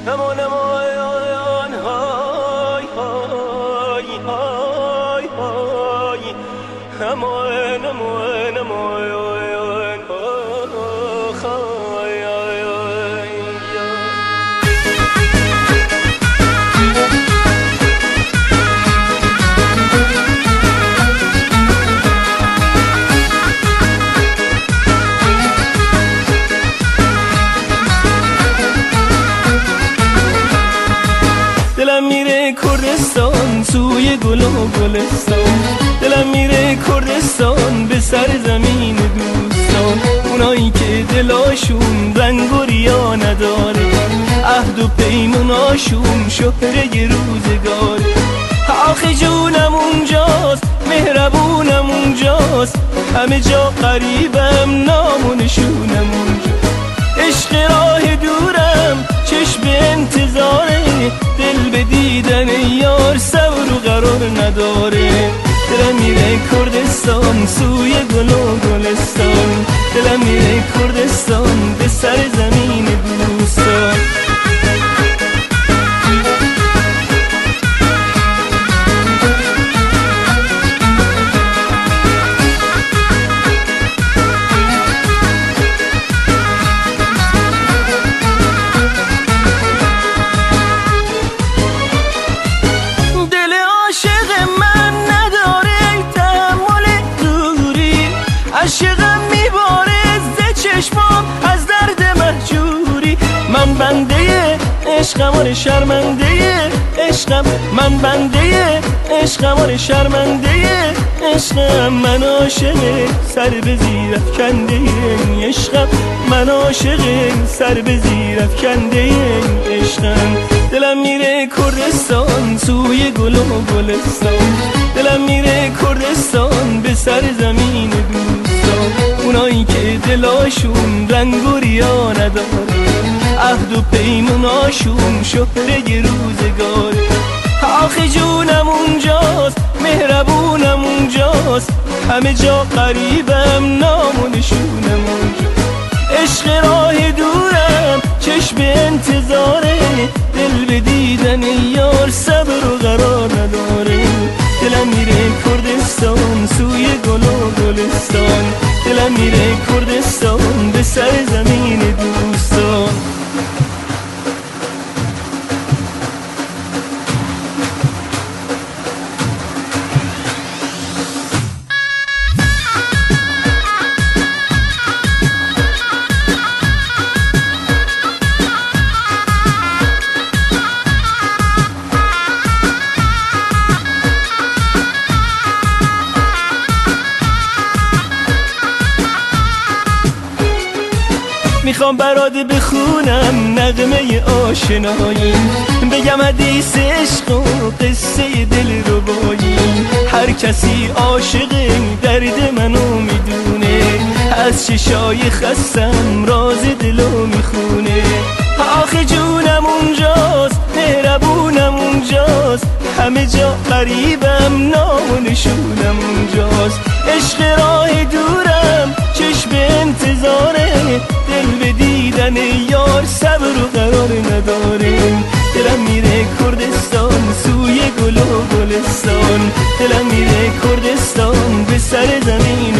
امان امان های های های های امان امان امان دلم میره کردستان سوی گل و گلستان، دلم میره کردستان به سر زمین دوستان، اونایی که دلاشون رنگ و ریا نداره، عهد و پیموناشون شهره روزگاره. آخه جونم اونجاست، مهربونم اونجاست، همه جا قریبم، نام و نشونم اونجاست. عشق راه دورم، چشم انتظاره، دل به دیدن یار صبر و قرار نداره. دلم میره کردستان سوی گل و گلستان، دلم میره کردستان به سر زمین دوستان. عشقم میباره ز چشمام از درد مهجوری، من بنده عشقم آره شرمنده عشقم، من بنده عشقم آره شرمنده عشقم، من عاشق سر به زیر افکنده عشقم، من عاشق سر به زیر افکنده عشقم. دلم میره کردستان سوی گل و گلستان، دلم میره کردستان به سر زمین دوستان، اونایی که دلاشون رنگ و ریا نداره، عهد و پیموناشون شهره روزگاره. آخه جونم اونجاست، مهربونم اونجاست، همه جا قریبم، نام و نشونم اونجاست. عشق راه دورم، چشم انتظاره، دل به دیدن یار صبر و قرار نداره. دلم میره کردستان سوی گل و گلستان، دلم میره کردستان به سر زمین دوستان. میخوام برات بخونم نغمه آشنایی، بگم حدیث عشق و قصه دل ربایی. هر کسی عاشق درد منو میدونه، از چشای خستم راز دلو میخونه. آخه جونم اونجاست، مهربونم اونجاست، همه جا قریبم، نام و نشونم اونجاست. عشق راه دورم، چشم انتظاره، دل به دیدن یار صبر و قرار نداره. دلم میره کردستان سوی گل و گلستان، دلم میره کردستان به سر زمین